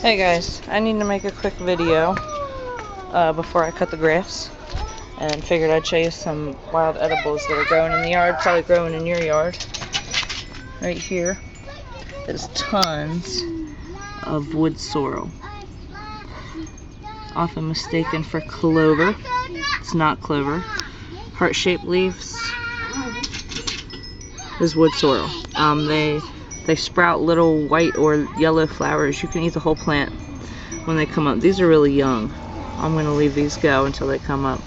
Hey guys, I need to make a quick video before I cut the grass, and figured I'd show you some wild edibles that are growing in the yard, probably growing in your yard. Right here, there's tons of wood sorrel, often mistaken for clover. It's not clover. Heart-shaped leaves is wood sorrel. They sprout little white or yellow flowers. You can eat the whole plant when they come up. These are really young. I'm going to leave these go until they come up.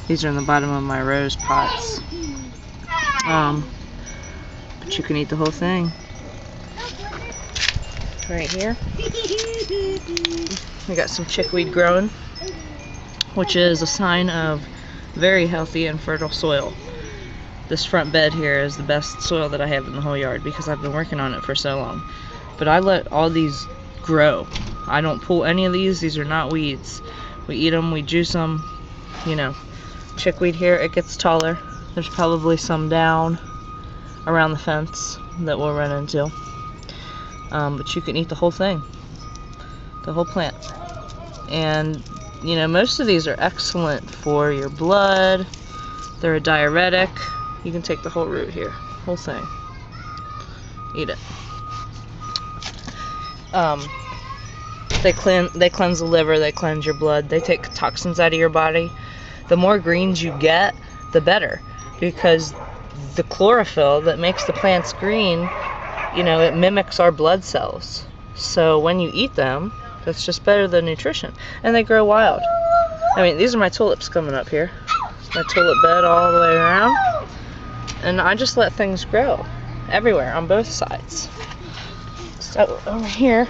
These are in the bottom of my rose pots. But you can eat the whole thing. Right here, we got some chickweed growing, which is a sign of very healthy and fertile soil. This front bed here is the best soil that I have in the whole yard because I've been working on it for so long. But I let all these grow. I don't pull any of these. These are not weeds. We eat them, we juice them, you know. Chickweed here, it gets taller. There's probably some down around the fence that we'll run into. But you can eat the whole thing, the whole plant. And, you know, most of these are excellent for your blood. They're a diuretic. You can take the whole root here, whole thing. Eat it. They cleanse the liver, they cleanse your blood, they take toxins out of your body. The more greens you get, the better, because the chlorophyll that makes the plants green, you know, it mimics our blood cells. So when you eat them, that's just better than nutrition. And they grow wild. I mean, these are my tulips coming up here. My tulip bed all the way around. And I just let things grow everywhere on both sides. So over here,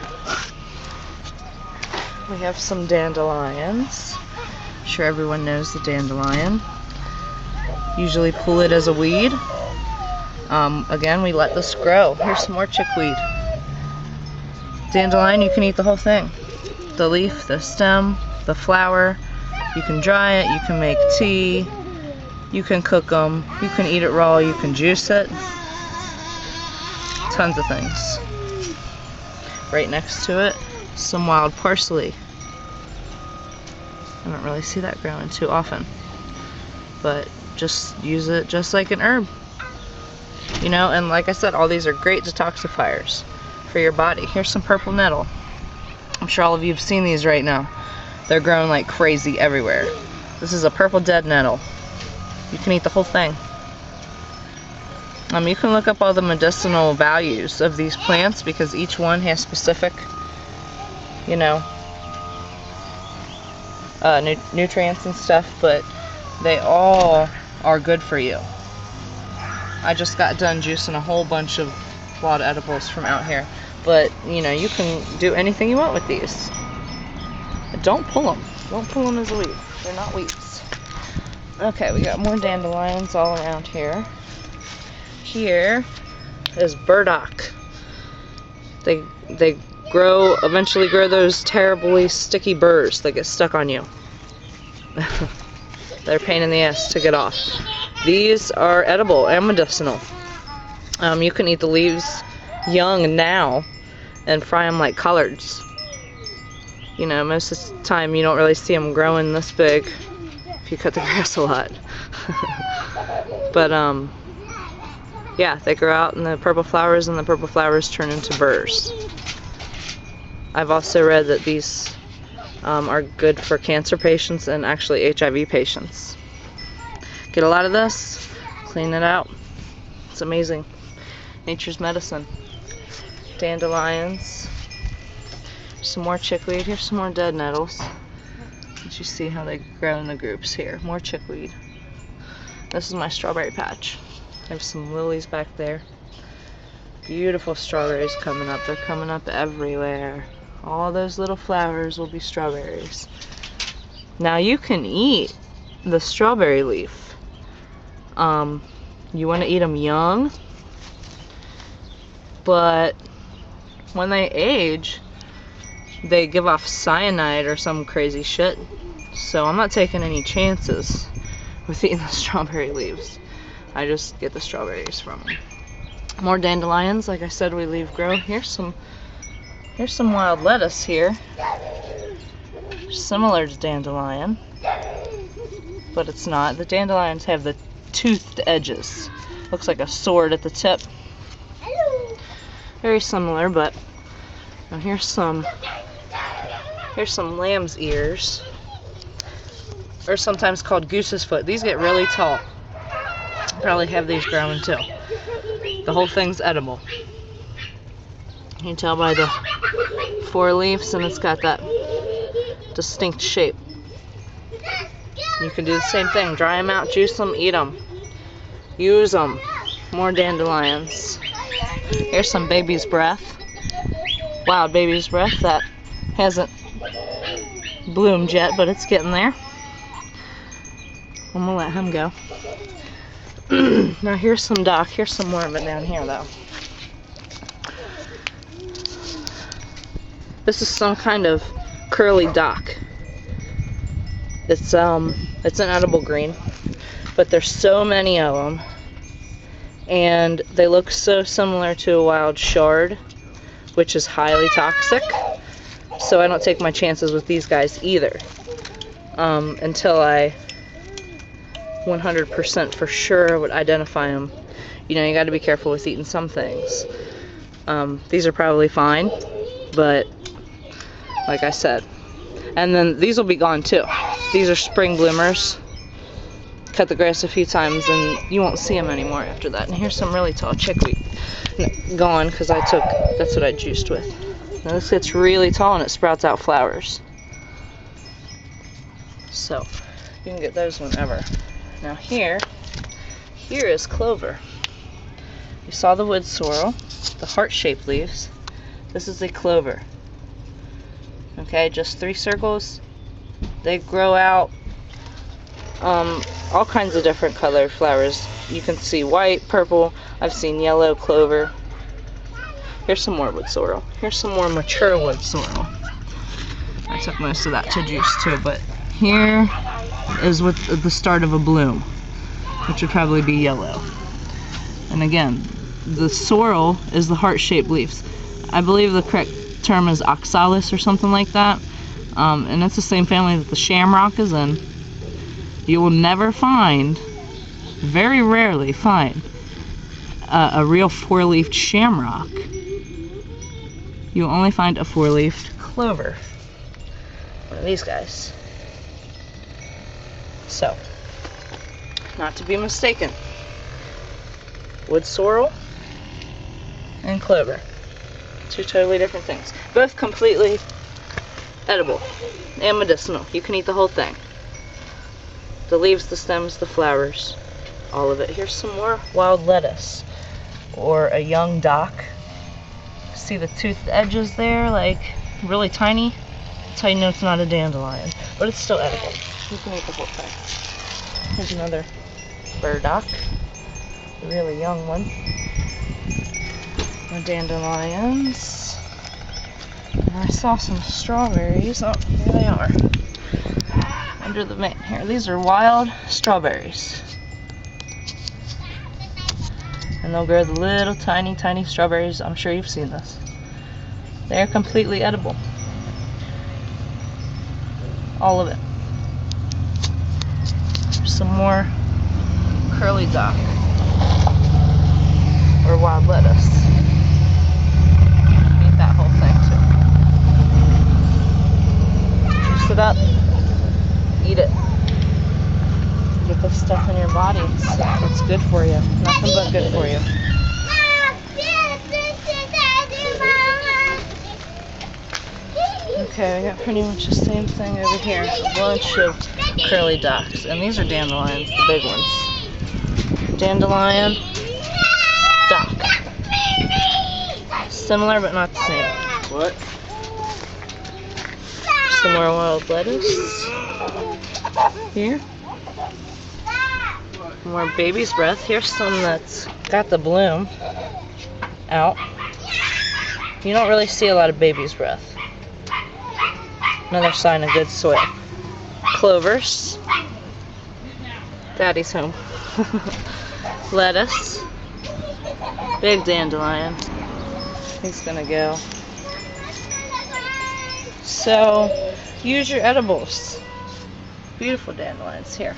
we have some dandelions. I'm sure everyone knows the dandelion. Usually pull it as a weed. Again, we let this grow. Here's some more chickweed. Dandelion, you can eat the whole thing. The leaf, the stem, the flower. You can dry it, you can make tea, you can cook them, you can eat it raw, you can juice it. Tons of things. Right next to it, some wild parsley. I don't really see that growing too often. But just use it just like an herb. You know, and like I said, all these are great detoxifiers for your body. Here's some purple nettle. I'm sure all of you have seen these right now. They're growing like crazy everywhere. This is a purple dead nettle. You can eat the whole thing. You can look up all the medicinal values of these plants because each one has specific, you know, nutrients and stuff, but they all are good for you. I just got done juicing a whole bunch of wild edibles from out here, but you know, you can do anything you want with these. Don't pull them. Don't pull them as a weed. They're not weeds. Okay, we got more dandelions all around here. Here is burdock. They eventually grow those terribly sticky burrs that get stuck on you. They're a pain in the ass to get off. These are edible and medicinal. You can eat the leaves young now and fry them like collards. You know, most of the time you don't really see them growing this big if you cut the grass a lot. But yeah, they grow out in the purple flowers, and the purple flowers turn into burrs. I've also read that these are good for cancer patients and actually HIV patients. Get a lot of this, clean it out. It's amazing. Nature's medicine. Dandelions. Some more chickweed. Here's some more dead nettles. Did you see how they grow in the groups here? More chickweed. This is my strawberry patch. I have some lilies back there. Beautiful strawberries coming up. They're coming up everywhere. All those little flowers will be strawberries. Now you can eat the strawberry leaf. You want to eat them young, but when they age, they give off cyanide or some crazy shit. So I'm not taking any chances with eating the strawberry leaves. I just get the strawberries from them. More dandelions, like I said, we leave grow. Here's some Here's some wild lettuce here. Similar to dandelion, but it's not. The dandelions have the toothed edges. Looks like a sword at the tip. Very similar, but now here's some lamb's ears, or sometimes called goose's foot. These get really tall. Probably have these growing too. The whole thing's edible. You can tell by the 4 leaves, and it's got that distinct shape. You can do the same thing. Dry them out, juice them, eat them. Use them. More dandelions. Here's some baby's breath. Wild baby's breath that hasn't bloomed yet, but it's getting there. I'm gonna let him go. Now here's some dock. Here's some more of it down here though. This is some kind of curly dock. It's an edible green, but there's so many of them, and they look so similar to a wild chard, which is highly toxic. So I don't take my chances with these guys either, until I 100% for sure would identify them. You know, you got to be careful with eating some things. These are probably fine, but like I said, and then these will be gone too. These are spring bloomers. Cut the grass a few times and you won't see them anymore after that. And here's some really tall chickweed. Gone because that's what I juiced with. Now this gets really tall and it sprouts out flowers. So you can get those whenever. Now here is clover. You saw the wood sorrel, the heart-shaped leaves. This is a clover. Okay, just 3 circles. They grow out all kinds of different colored flowers. You can see white, purple. I've seen yellow clover. Here's some more wood sorrel. Here's some more mature wood sorrel. I took most of that to juice too, but here is with the start of a bloom, which would probably be yellow. And again, the sorrel is the heart-shaped leaves. I believe the correct term is oxalis or something like that, and it's the same family that the shamrock is in. You will never find, very rarely find, a real 4-leafed shamrock. You'll only find a 4-leafed clover. One of these guys. So, not to be mistaken, wood sorrel and clover. 2 totally different things. Both completely edible and medicinal. You can eat the whole thing. The leaves, the stems, the flowers, all of it. Here's some more wild lettuce, or a young dock. See the toothed edges there, like really tiny? That's how you know it's not a dandelion, but it's still edible. You can eat the whole thing. Here's another burdock, a really young one. More dandelions. And I saw some strawberries. Oh, here they are. Under the mat here. These are wild strawberries. And they'll grow the little tiny strawberries. I'm sure you've seen this. They're completely edible. All of it. There's some more curly dock, or wild lettuce. Eat that whole thing too. Juice it up. Eat it. Get this stuff in your body. It's good for you. Nothing but good for you. Okay, I got pretty much the same thing over here. A bunch of curly docks. And these are dandelions, the big ones. Dandelion, dock. Similar but not the same. What? Some more wild lettuce. Here. More baby's breath. Here's some that's got the bloom out. You don't really see a lot of baby's breath. Another sign of good soil. Clovers. Daddy's home. Lettuce. Big dandelion. He's gonna go. So use your edibles. Beautiful dandelions here.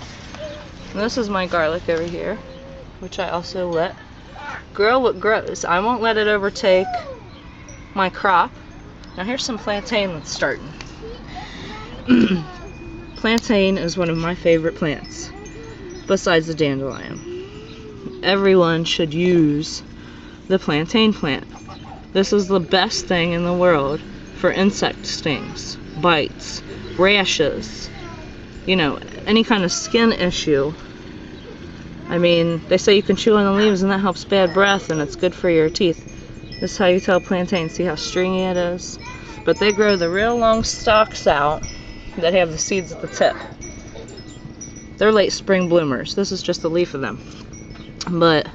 And this is my garlic over here, which I also let grow what grows. I won't let it overtake my crop. Now here's some plantain that's starting. Plantain is one of my favorite plants, besides the dandelion. Everyone should use the plantain plant. This is the best thing in the world for insect stings, bites, rashes, you know, any kind of skin issue. I mean, they say you can chew on the leaves and that helps bad breath and it's good for your teeth. This is how you tell plantain. See how stringy it is? But they grow the real long stalks out that have the seeds at the tip. They're late spring bloomers. This is just a leaf of them. But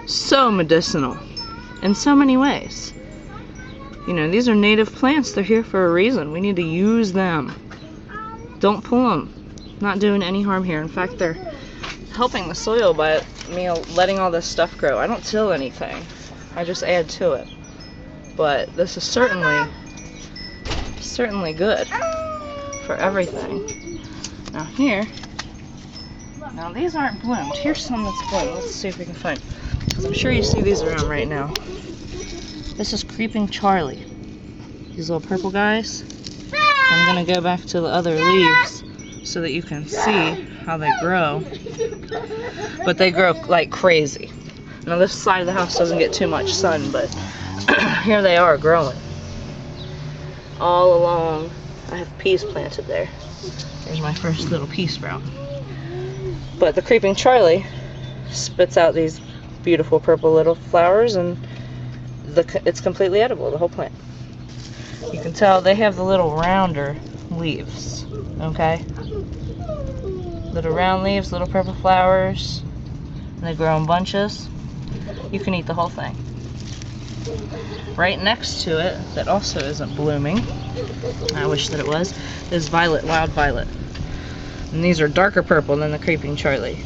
so medicinal in so many ways. You know, these are native plants. They're here for a reason. We need to use them. Don't pull them. Not doing any harm here. In fact, they're helping the soil by me letting all this stuff grow. I don't till anything. I just add to it. But this is certainly good for everything. Now here, now these aren't bloomed. Here's some that's bloomed. Let's see if we can find, because I'm sure you see these around right now. This is Creeping Charlie. These little purple guys. I'm gonna go back to the other leaves so that you can see how they grow. But they grow like crazy. Now this side of the house doesn't get too much sun, but here they are growing. All along, I have peas planted there. There's my first little pea sprout. But the Creeping Charlie spits out these beautiful purple little flowers, and it's completely edible, the whole plant. You can tell they have the little rounder leaves, okay? Little round leaves, little purple flowers, and they grow in bunches. You can eat the whole thing. Right next to it, that also isn't blooming, I wish that it was, is violet, wild violet. And these are darker purple than the Creeping Charlie.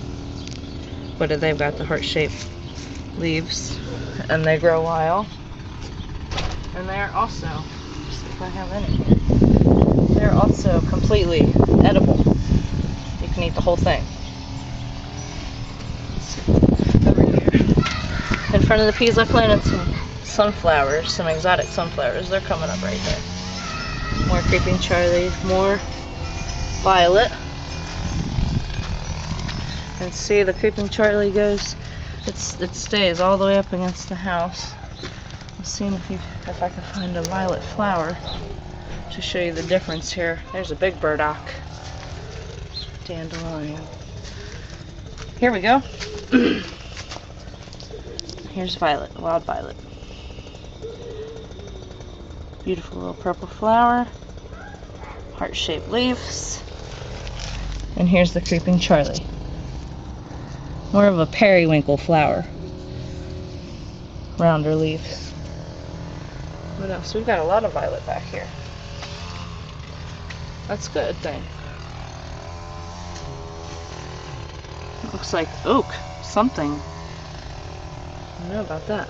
But they've got the heart-shaped leaves, and they grow wild. And they're also, let's see if I have any here, they're also completely edible. You can eat the whole thing. Over here, in front of the peas, I planted some sunflowers, some exotic sunflowers. They're coming up right there. More Creeping Charlie, more violet. And see, the Creeping Charlie goes, it stays all the way up against the house. I'm seeing if I can find a violet flower to show you the difference here. There's a big burdock. Dandelion. Here we go. Here's violet, wild violet. Beautiful little purple flower. Heart-shaped leaves. And here's the Creeping Charlie. More of a periwinkle flower. Rounder leaves. What else? We've got a lot of violet back here. That's a good thing. It looks like oak. Something. I don't know about that.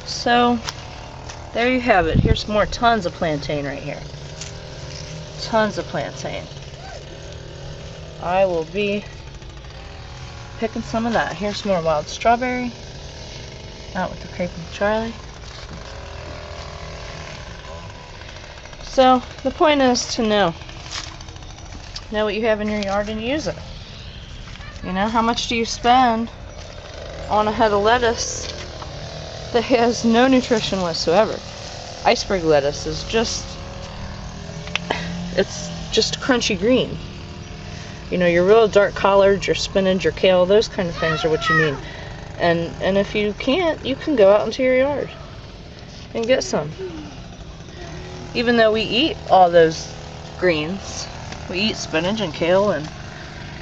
So, there you have it. Here's more tons of plantain right here. Tons of plantain. I will be picking some of that. Here's more wild strawberry. Out with the Creeping Charlie. So, the point is to know what you have in your yard and use it. You know, how much do you spend on a head of lettuce that has no nutrition whatsoever? Iceberg lettuce is it's just crunchy green. You know, your real dark collards, your spinach, your kale, those kind of things are what you need. And if you can't, you can go out into your yard and get some. Even though we eat all those greens, we eat spinach and kale, and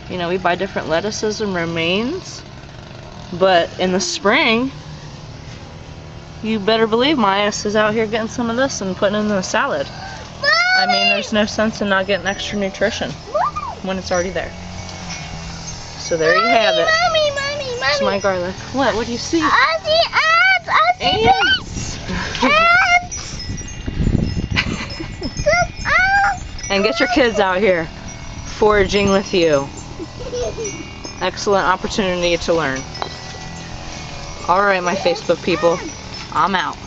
you know, we buy different lettuces and romaines, but in the spring, you better believe my ass is out here getting some of this and putting it in the salad. I mean, there's no sense in not getting extra nutrition when it's already there. So there you have it. It's my garlic. What do you see? I see ants! I see Ants! ants! And get your kids out here foraging with you. Excellent opportunity to learn. Alright, my Facebook people, I'm out.